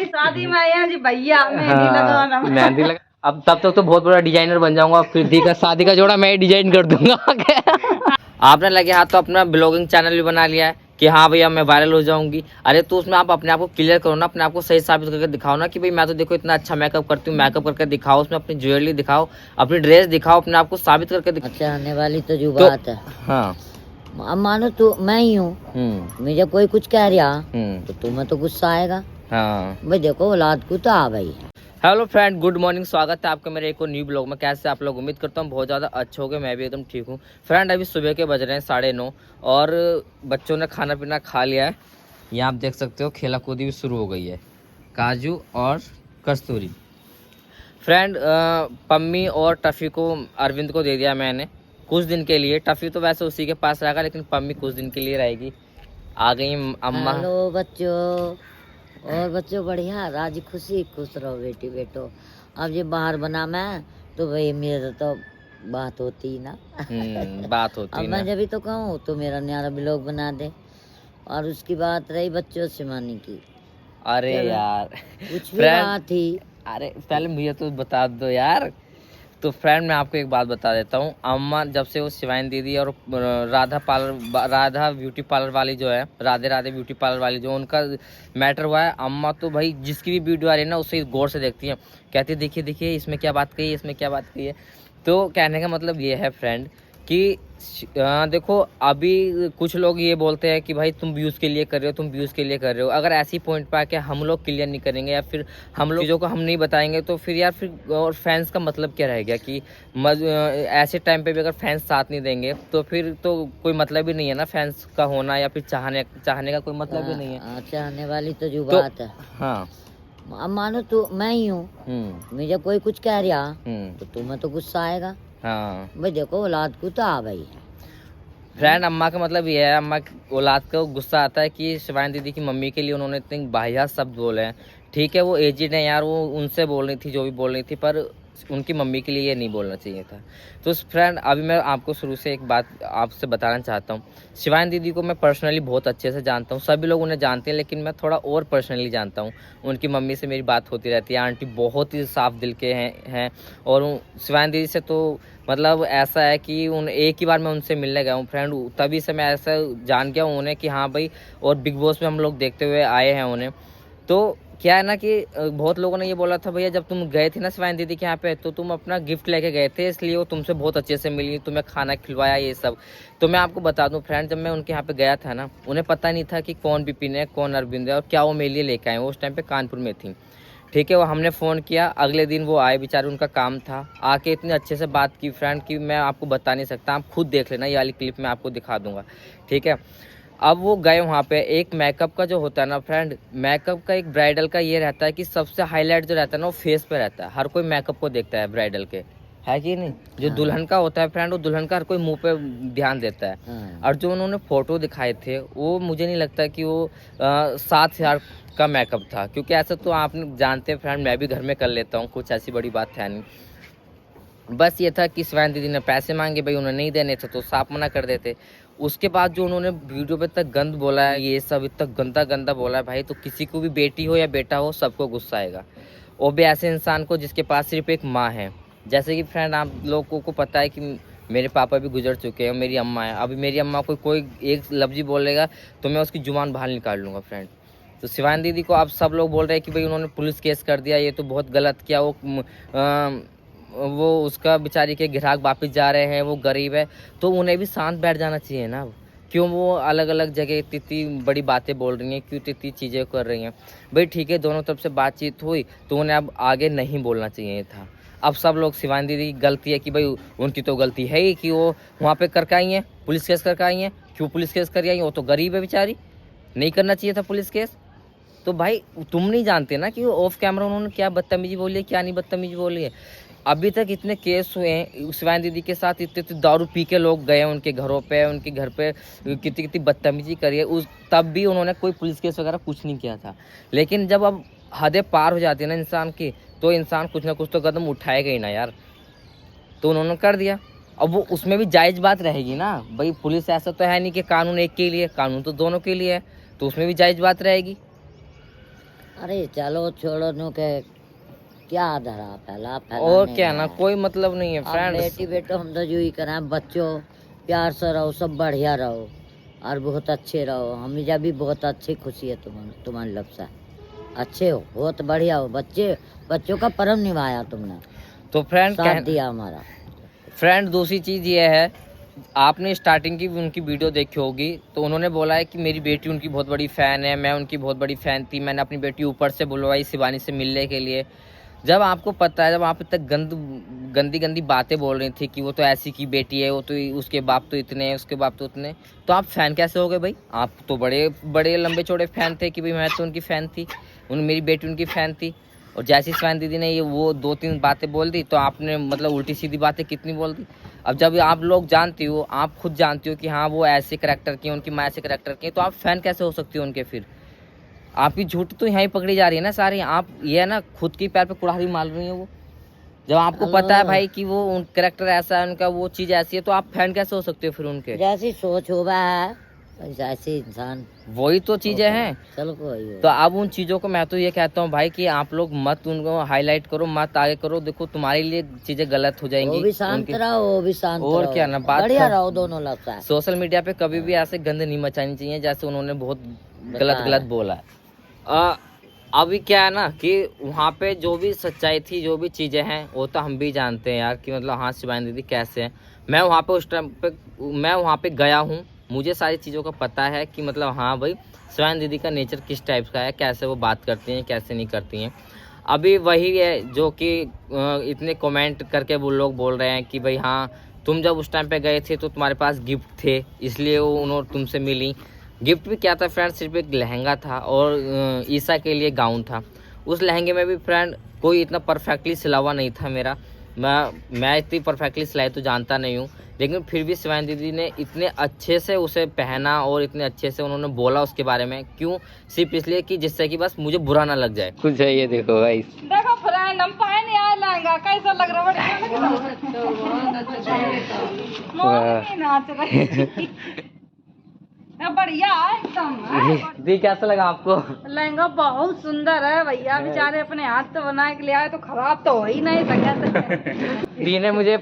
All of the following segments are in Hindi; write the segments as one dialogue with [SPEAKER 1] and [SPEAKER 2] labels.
[SPEAKER 1] भाई शादी में आए हैं जी भैया, मेहंदी
[SPEAKER 2] हाँ,
[SPEAKER 1] लगाना।
[SPEAKER 2] मेहंदी लगा। अब तब तक तो बहुत बड़ा डिजाइनर बन जाऊंगा, फिर दी का शादी का जोड़ा मैं ही डिजाइन कर दूंगा। आपने लगे हाथ तो अपना ब्लॉगिंग चैनल भी बना लिया है कि हाँ भैया मैं वायरल हो जाऊंगी। अरे तो उसमें आप अपने आप को क्लियर करो ना, अपने आप को सही साबित करके दिखाओ ना कि भाई मैं तो देखो इतना अच्छा मेकअप करती हूँ। मेकअप करके दिखाओ, उसमें अपनी ज्वेलरी दिखाओ, अपनी ड्रेस दिखाओ, अपने आप को साबित करके दिखाओ।
[SPEAKER 3] अच्छा आने वाली तो जो बात है,
[SPEAKER 2] हाँ,
[SPEAKER 3] अब मानो तो मैं ही हूँ, मुझे कोई कुछ कह रहा तो तुम्हें तो गुस्सा आएगा।
[SPEAKER 2] हाँ
[SPEAKER 3] भाई देखो औलाद को तो आ भाई।
[SPEAKER 2] हेलो फ्रेंड, गुड मॉर्निंग, स्वागत है आपका मेरे एक और न्यू ब्लॉग में। कैसे आप लोग, उम्मीद करता हूँ बहुत ज़्यादा अच्छे हो गए। मैं भी एकदम ठीक हूँ फ्रेंड। अभी सुबह के बज रहे हैं 9:30 और बच्चों ने खाना पीना खा लिया है। यहाँ आप देख सकते हो खेला कूदी भी शुरू हो गई है। काजू और कस्तूरी फ्रेंड, पम्मी और टफ़ी को, अरविंद को दे दिया मैंने कुछ दिन के लिए। टफ़ी तो वैसे उसी के पास रहेगा, लेकिन पम्मी कुछ दिन के लिए रहेगी। आ गई अम्मा।
[SPEAKER 3] हेलो बच्चों, और बच्चों बढ़िया, राजी खुशी खुश रहो बेटी बेटो। अब ये बाहर बना मैं तो भाई मेरा तो बात होती ना।
[SPEAKER 2] बात होती
[SPEAKER 3] अब
[SPEAKER 2] ना।
[SPEAKER 3] मैं जब भी तो कहूँ तो मेरा न्यारा ब्लॉग बना दे। और उसकी बात रही बच्चों से मानी की,
[SPEAKER 2] अरे यार
[SPEAKER 3] कुछ भी बात थी।
[SPEAKER 2] अरे पहले मुझे तो बता दो यार। तो फ्रेंड मैं आपको एक बात बता देता हूँ। अम्मा जब से वो शिवानी दीदी और राधा ब्यूटी पार्लर वाली जो है, राधे राधे ब्यूटी पार्लर वाली जो उनका मैटर हुआ है, अम्मा तो भाई जिसकी भी वीडियो आ रही है ना उसे गौर से देखती है। कहती है देखिए देखिए इसमें क्या बात कही है, इसमें क्या बात कही है। तो कहने का मतलब ये है फ्रेंड कि देखो अभी कुछ लोग ये बोलते हैं कि भाई तुम व्यूज़ के लिए कर रहे हो, तुम व्यूज़ के लिए कर रहे हो। अगर ऐसी पॉइंट पर आके हम लोग क्लियर नहीं करेंगे या फिर हम लोग चीज़ों को हम नहीं बताएंगे तो फिर यार फिर और फैंस का मतलब क्या रह गया कि ऐसे टाइम पे भी अगर फैंस साथ नहीं देंगे तो फिर तो कोई मतलब ही नहीं है ना फैंस का होना, या फिर चाहने का कोई मतलब ही नहीं है।
[SPEAKER 3] चाहने वाली तो जो बात है।
[SPEAKER 2] हाँ,
[SPEAKER 3] अब मानो तो मैं ही हूँ, मुझे कोई कुछ कह रहा तो तुम्हें तो गुस्सा आएगा।
[SPEAKER 2] हाँ
[SPEAKER 3] भाई देखो औलाद को तो आ भाई।
[SPEAKER 2] फ्रेंड, अम्मा का मतलब ये है, अम्मा औलाद को गुस्सा आता है कि शिवानी दीदी की मम्मी के लिए उन्होंने इतने बाहियात शब्द बोले हैं। ठीक है वो एजिड है यार, वो उनसे बोल रही थी जो भी बोल रही थी, पर उनकी मम्मी के लिए ये नहीं बोलना चाहिए था। तो फ्रेंड अभी मैं आपको शुरू से एक बात आपसे बताना चाहता हूँ। शिवानी दीदी को मैं पर्सनली बहुत अच्छे से जानता हूँ, सभी लोग उन्हें जानते हैं, लेकिन मैं थोड़ा और पर्सनली जानता हूँ। उनकी मम्मी से मेरी बात होती रहती है। आंटी बहुत ही साफ दिल के हैं और शिवानी दीदी से तो मतलब ऐसा है कि उन एक ही बार मैं उनसे मिलने गया हूँ फ्रेंड, तभी से मैं ऐसा जान गया हूँ उन्हें कि हाँ भाई। और बिग बॉस में हम लोग देखते हुए आए हैं उन्हें। तो क्या है ना कि बहुत लोगों ने ये बोला था भैया जब तुम गए थे ना शिवानी दीदी के यहाँ पे तो तुम अपना गिफ्ट लेके गए थे, इसलिए वो तुमसे बहुत अच्छे से मिली, तुम्हें खाना खिलवाया ये सब। तो मैं आपको बता दूं फ्रेंड, जब मैं उनके यहाँ पे गया था ना, उन्हें पता नहीं था कि कौन विपिन है कौन अरविंद है और क्या वो मेरे लिए लेके आए। वो उस टाइम पे कानपुर में थी। ठीक है, वो हमने फ़ोन किया, अगले दिन वो आए, बेचारे उनका काम था, आके इतने अच्छे से बात की फ्रेंड कि मैं आपको बता नहीं सकता। आप खुद देख लेना, ये वाली क्लिप मैं आपको दिखा दूंगा। ठीक है, अब वो गए वहाँ पे। एक मेकअप का जो होता है ना फ्रेंड, मेकअप का एक ब्राइडल का ये रहता है कि सबसे हाईलाइट जो रहता है ना वो फेस पे रहता है। हर कोई मेकअप को देखता है ब्राइडल के, है कि नहीं। जो दुल्हन का होता है फ्रेंड, वो दुल्हन का हर कोई मुंह पे ध्यान देता है। और जो उन्होंने फोटो दिखाए थे वो मुझे नहीं लगता कि वो 7,000 का मेकअप था, क्योंकि ऐसा तो आप जानते हैं फ्रेंड, मैं भी घर में कर लेता हूँ, कुछ ऐसी बड़ी बात है नहीं। बस ये था कि शिवानी दीदी ने पैसे मांगे, भाई उन्हें नहीं देने थे तो साफ मना कर देते। उसके बाद जो उन्होंने वीडियो पे इतना गंद बोला है, ये सब इतना गंदा गंदा बोला है भाई, तो किसी को भी बेटी हो या बेटा हो सबको गुस्सा आएगा। वो भी ऐसे इंसान को जिसके पास सिर्फ एक माँ है। जैसे कि फ्रेंड आप लोगों को पता है कि मेरे पापा भी गुजर चुके हैं, मेरी अम्मा है। अभी मेरी अम्मा को कोई एक लफ्ज़ बोलेगा तो मैं उसकी जुबान बाहर निकाल लूँगा फ्रेंड। तो शिवानी दीदी को आप सब लोग बोल रहे हैं कि भाई उन्होंने पुलिस केस कर दिया, ये तो बहुत गलत किया। वो उसका बेचारी के ग्राहक वापस जा रहे हैं, वो गरीब है, तो उन्हें भी शांत बैठ जाना चाहिए ना। क्यों वो अलग अलग जगह इतनी बड़ी बातें बोल रही हैं, क्यों इतनी चीज़ें कर रही हैं। भाई ठीक है, दोनों तरफ से बातचीत हुई तो उन्हें अब आगे नहीं बोलना चाहिए था। अब सब लोग शिवानी दीदी की गलती है कि भाई उनकी तो गलती है ही कि वो वहाँ पे करके आई हैं, पुलिस केस करके आई हैं। क्यों पुलिस केस कर आई हैं, वो तो गरीब है बेचारी, नहीं करना चाहिए था पुलिस केस। तो भाई तुम नहीं जानते ना कि ऑफ कैमरा उन्होंने क्या बदतमीजी बोली है, क्या नहीं बदतमीजी बोली है। अभी तक इतने केस हुए हैं शिवानी दीदी के साथ, इतने दारू पी के लोग गए उनके घरों पे, उनके घर पे कितनी कितनी बदतमीजी करी है, उस तब भी उन्होंने कोई पुलिस केस वगैरह कुछ नहीं किया था। लेकिन जब अब हदें पार हो जाती है ना इंसान की, तो इंसान कुछ ना कुछ तो कदम उठाएगा ही ना यार। तो उन्होंने कर दिया। अब वो उसमें भी जायज़ बात रहेगी ना भाई, पुलिस ऐसा तो है नहीं कि कानून एक के लिए, कानून तो दोनों के लिए है, तो उसमें भी जायज़ बात रहेगी।
[SPEAKER 3] अरे चलो छोड़ो नु के क्या धरा पहला
[SPEAKER 2] और क्या ना, कोई मतलब नहीं है फ्रेंड्स।
[SPEAKER 3] बेटी बेटो हम तो जो ही करें, बच्चों प्यार से रहो, सब बढ़िया रहो और बहुत अच्छे रहो। हम जब भी बहुत अच्छी खुशी है तुम्हारे लब से, अच्छे हो, बहुत बढ़िया हो। बच्चों का परम निभाया तुमने,
[SPEAKER 2] तो फ्रेंड
[SPEAKER 3] साथ दिया हमारा।
[SPEAKER 2] फ्रेंड दूसरी चीज़ ये है, आपने स्टार्टिंग की भी उनकी वीडियो देखी होगी, तो उन्होंने बोला है कि मेरी बेटी उनकी बहुत बड़ी फ़ैन है, मैं उनकी बहुत बड़ी फ़ैन थी, मैंने अपनी बेटी ऊपर से बुलवाई शिवानी से मिलने के लिए। जब आपको पता है, जब आप इतने गंदी गंदी बातें बोल रही थी कि वो तो ऐसी की बेटी है, वो तो उसके बाप तो इतने हैं, उसके बाप तो उतने, तो आप फ़ैन कैसे हो गए भाई? आप तो बड़े बड़े लंबे चौड़े फ़ैन थे कि भाई मैं तो उनकी फ़ैन थी, मेरी बेटी उनकी फ़ैन थी। और जैसी शिवानी दीदी ने ये वो 2-3 बातें बोल दी, तो आपने मतलब उल्टी सीधी बातें कितनी बोल दी। अब जब आप लोग जानती हो, आप खुद जानती हो कि हाँ वो ऐसे करैक्टर की, उनकी माँ ऐसे करैक्टर की, तो आप फ़ैन कैसे हो सकती हो उनके? फिर आपकी झूठ तो यहाँ ही पकड़ी जा रही है ना सारी। आप ये है ना, खुद की पैर पे कुल्हाड़ी मार रही है वो। जब आपको पता है भाई कि वो उन करैक्टर ऐसा है उनका, वो चीज़ ऐसी है, तो आप फैन कैसे हो सकते हो फिर उनके?
[SPEAKER 3] जैसी सोच होगा है जैसे इंसान,
[SPEAKER 2] वही तो चीज़ें हैं।
[SPEAKER 3] चलो कोई
[SPEAKER 2] तो अब उन चीज़ों को मैं तो ये कहता हूँ भाई कि आप लोग मत उनको हाईलाइट करो, मत आगे करो। देखो तुम्हारे लिए चीज़ें गलत हो जाएंगी।
[SPEAKER 3] वो भी शांत रहो, वो भी शांत
[SPEAKER 2] और
[SPEAKER 3] रहो।
[SPEAKER 2] क्या ना, बात
[SPEAKER 3] बढ़िया रहो दोनों लगता है।
[SPEAKER 2] सोशल मीडिया पे कभी भी ऐसे गंद नहीं मचानी चाहिए जैसे उन्होंने बहुत गलत बोला है। अभी क्या है ना कि वहाँ पे जो भी सच्चाई थी, जो भी चीज़ें हैं, वो तो हम भी जानते हैं यार कि मतलब हाँ शिवानी दीदी कैसे हैं। मैं वहाँ पे उस टाइम पे गया हूँ, मुझे सारी चीज़ों का पता है कि मतलब हाँ भाई शिवानी दीदी का नेचर किस टाइप का है, कैसे वो बात करती हैं, कैसे नहीं करती हैं। अभी वही है जो कि इतने कमेंट करके वो लोग बोल रहे हैं कि भाई हाँ तुम जब उस टाइम पे गए थे तो तुम्हारे पास गिफ्ट थे, इसलिए वो उन्होंने तुमसे मिली। गिफ्ट भी क्या था फ्रेंड? सिर्फ एक लहंगा था और ईसा के लिए गाउन था। उस लहंगे में भी फ्रेंड कोई इतना परफेक्टली सिला हुआ नहीं था मेरा। मैं इतनी परफेक्टली सिलाई तो जानता नहीं हूँ, लेकिन फिर भी शिवानी दीदी ने इतने अच्छे से उसे पहना और इतने अच्छे से उन्होंने बोला उसके बारे में। क्यों? सिर्फ इसलिए कि जिससे कि बस मुझे बुरा ना लग जाए। कुछ है ये देखो भाई,
[SPEAKER 1] देखो फ्रेंड हम पहन यार लहंगा कैसा लग रहा है, नाच रही बढ़िया है एकदम।
[SPEAKER 2] दी कैसा लगा आपको?
[SPEAKER 1] लहंगा बहुत सुंदर है भैया, बेचारे अपने हाथ से बना के ले आए तो खराब तो हो ही नहीं सके।
[SPEAKER 2] दी ने मुझे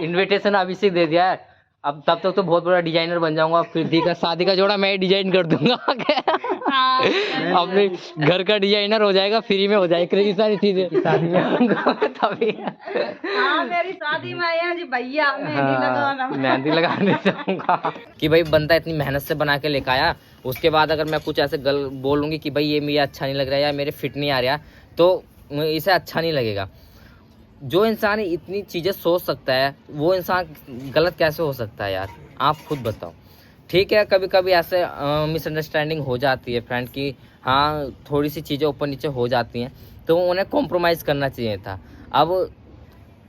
[SPEAKER 2] इनविटेशन अभी से दे दिया है, अब तब तक तो बहुत बड़ा डिजाइनर बन जाऊंगा। फिर दी का शादी का जोड़ा मैं ही डिजाइन कर दूंगा। अपने घर का डिजाइनर हो जाएगा, फ्री में हो जाएगी सारी चीजें शादी में तभी।
[SPEAKER 1] हाँ मेरी शादी में आया जी भैया,
[SPEAKER 2] मेहंदी लगाने जाऊंगा कि भाई बंदा इतनी मेहनत से बना के लेकर आया, उसके बाद अगर मैं कुछ ऐसे बोलूंगी कि भाई ये मुझे अच्छा नहीं लग रहा है या मेरे फिट नहीं आ रहा, तो इसे अच्छा नहीं लगेगा। जो इंसान इतनी चीज़ें सोच सकता है वो इंसान गलत कैसे हो सकता है यार? आप खुद बताओ। ठीक है, कभी कभी ऐसे मिसअंडरस्टैंडिंग हो जाती है फ्रेंड की, हाँ थोड़ी सी चीज़ें ऊपर नीचे हो जाती हैं, तो उन्हें कॉम्प्रोमाइज़ करना चाहिए था। अब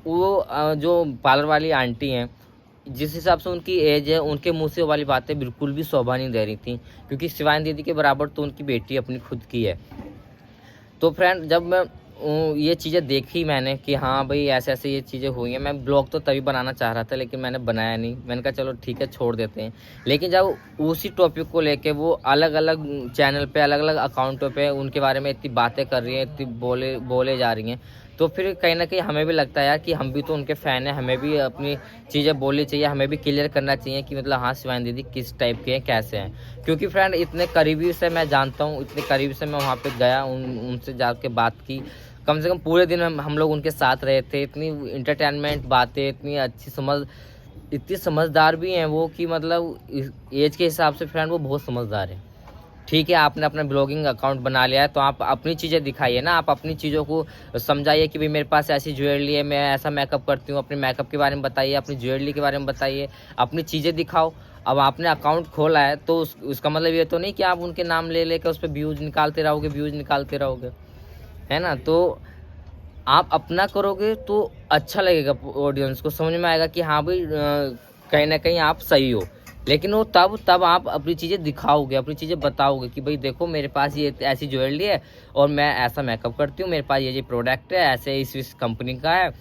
[SPEAKER 2] वो जो पार्लर वाली आंटी हैं, जिस हिसाब से उनकी एज है, उनके मुँह से वाली बातें बिल्कुल भी शोभा नहीं दे रही थी, क्योंकि शिवानी दीदी के बराबर तो उनकी बेटी अपनी खुद की है। तो फ्रेंड जब मैं ये चीज़ें देखी मैंने कि हाँ भाई ऐसे ऐसे ये चीज़ें हुई हैं, मैं ब्लॉग तो तभी बनाना चाह रहा था लेकिन मैंने बनाया नहीं। मैंने कहा चलो ठीक है छोड़ देते हैं। लेकिन जब उसी टॉपिक को लेके वो अलग अलग चैनल पे, अलग अलग अकाउंटों पे उनके बारे में इतनी बातें कर रही हैं, इतनी बोले जा रही हैं, तो फिर कहीं ना कहीं हमें भी लगता है यार कि हम भी तो उनके फ़ैन हैं, हमें भी अपनी चीज़ें बोलनी चाहिए, हमें भी क्लियर करना चाहिए कि मतलब हाँ शिवानी दीदी किस टाइप के हैं, कैसे हैं। क्योंकि फ्रेंड इतने करीबी से मैं जानता हूँ, इतने करीबी से मैं वहाँ पे गया, उनसे जाके बात की, कम से कम पूरे दिन हम लोग उनके साथ रहे थे। इतनी इंटरटेनमेंट बातें, इतनी अच्छी इतनी समझदार भी हैं वो कि मतलब एज के हिसाब से फ्रेंड वो बहुत समझदार है। ठीक है, आपने अपना ब्लॉगिंग अकाउंट बना लिया है तो आप अपनी चीज़ें दिखाइए ना, आप अपनी चीज़ों को समझाइए कि भाई मेरे पास ऐसी ज्वेलरी है, मैं ऐसा मेकअप करती हूँ, अपने मेकअप के बारे में बताइए, अपनी ज्वेलरी के बारे में बताइए, अपनी चीज़ें दिखाओ। अब आपने अकाउंट खोला है तो उसका मतलब ये तो नहीं कि आप उनके नाम ले लेकर उस पर व्यूज़ निकालते रहोगे, है ना। तो आप अपना करोगे तो अच्छा लगेगा, ऑडियंस को समझ में आएगा कि हाँ भाई कहीं ना कहीं आप सही हो। लेकिन वो तब आप अपनी चीज़ें दिखाओगे, अपनी चीज़ें बताओगे कि भाई देखो मेरे पास ये ऐसी ज्वेलरी है और मैं ऐसा मेकअप करती हूँ, मेरे पास ये प्रोडक्ट है, ऐसे इस कंपनी का है,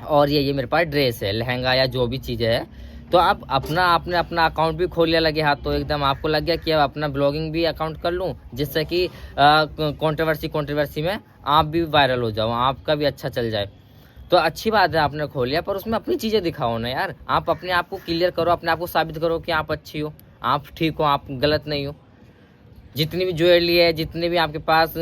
[SPEAKER 2] और ये मेरे पास ड्रेस है, लहंगा या जो भी चीज़ें है। तो आप आपने अपना अकाउंट भी खोल लिया लगे हाथ, तो एकदम आपको लग गया कि अब अपना ब्लॉगिंग भी अकाउंट कर लूँ, जिससे कि कंट्रोवर्सी में आप भी वायरल हो जाओ, आपका भी अच्छा चल जाए। तो अच्छी बात है आपने खोल लिया, पर उसमें अपनी चीज़ें दिखाओ ना यार। आप अपने आप को क्लियर करो, अपने आप को साबित करो कि आप अच्छी हो, आप ठीक हो, आप गलत नहीं हो। जितनी भी ज्वेलरी है, जितने भी आपके पास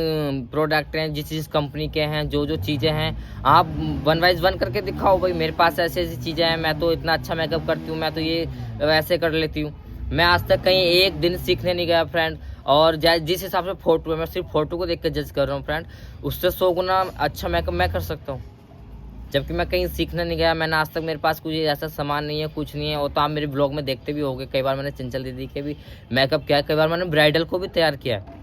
[SPEAKER 2] प्रोडक्ट हैं, जिस कंपनी के हैं, जो चीज़ें हैं, आप 1 बाय 1 करके दिखाओ। भाई मेरे पास ऐसी ऐसी चीज़ें हैं, मैं तो इतना अच्छा मेकअप करती हूँ, मैं तो ये वैसे कर लेती हूँ। मैं आज तक कहीं एक दिन सीखने नहीं गया फ्रेंड, और जिस हिसाब से फ़ोटो है, मैं सिर्फ फ़ोटो को देख कर जज कर रहा हूँ फ्रेंड, उससे 100 गुना अच्छा मेकअप मैं कर सकता हूँ, जबकि मैं कहीं सीखने नहीं गया। मैंने आज तक, मेरे पास कुछ ऐसा सामान नहीं है, कुछ नहीं है। और तो आप मेरे ब्लॉग में देखते भी होंगे, कई बार मैंने चंचल दीदी के भी मेकअप किया है, कई बार मैंने ब्राइडल को भी तैयार किया है।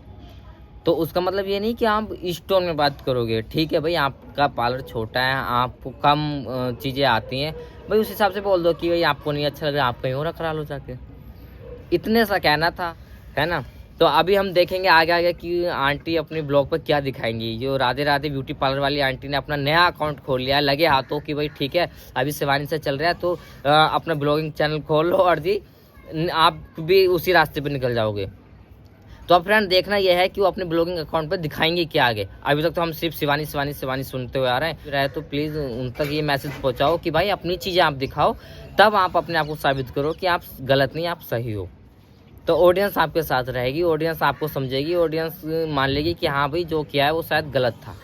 [SPEAKER 2] तो उसका मतलब ये नहीं कि आप इस टोन में बात करोगे। ठीक है भाई, आपका पार्लर छोटा है, आपको कम चीज़ें आती हैं, भाई उस हिसाब से बोल दो कि भाई आपको नहीं अच्छा लग रहा, आप कहीं और करा लो जाके। इतने सा कहना था, है ना। तो अभी हम देखेंगे आगे कि आंटी अपने ब्लॉग पर क्या दिखाएंगी। जो राधे राधे ब्यूटी पार्लर वाली आंटी ने अपना नया अकाउंट खोल लिया है, लगे हाथों कि भाई ठीक है अभी शिवानी से चल रहा है, तो अपना ब्लॉगिंग चैनल खोल लो और जी आप भी उसी रास्ते पर निकल जाओगे। तो अब फ्रेंड देखना यह है कि वो अपने ब्लॉगिंग अकाउंट पर दिखाएंगे क्या आगे। अभी तक तो हम सिर्फ शिवानी शिवानी शिवानी सुनते हुए आ रहे हैं, तो प्लीज़ उन तक ये मैसेज पहुँचाओ कि भाई अपनी चीज़ें आप दिखाओ, तब आप अपने आप को साबित करो कि आप गलत नहीं, आप सही हो। तो ऑडियंस आपके साथ रहेगी, ऑडियंस आपको समझेगी, ऑडियंस मान लेगी कि हाँ भाई जो किया है वो शायद गलत था।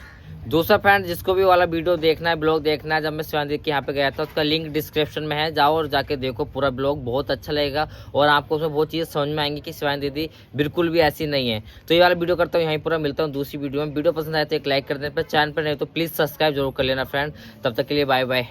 [SPEAKER 2] दूसरा फ्रेंड, जिसको भी वाला वीडियो देखना है, ब्लॉग देखना है, जब मैं शिवानी दीदी के यहाँ पे गया था, उसका लिंक डिस्क्रिप्शन में है, जाओ और जाके देखो पूरा ब्लॉग, बहुत अच्छा लगेगा और आपको उसमें बहुत चीज़ें समझ में आएंगी कि शिवानी दीदी बिल्कुल भी ऐसी नहीं है। तो ये वाला वीडियो करता हूँ यहीं पूरा, मिलता हूँ दूसरी वीडियो में। वीडियो पसंद आए तो एक लाइक कर दें, पर चैनल पर नहीं तो प्लीज़ सब्सक्राइब जरूर कर लेना फ्रेंड। तब तक के लिए बाय बाय।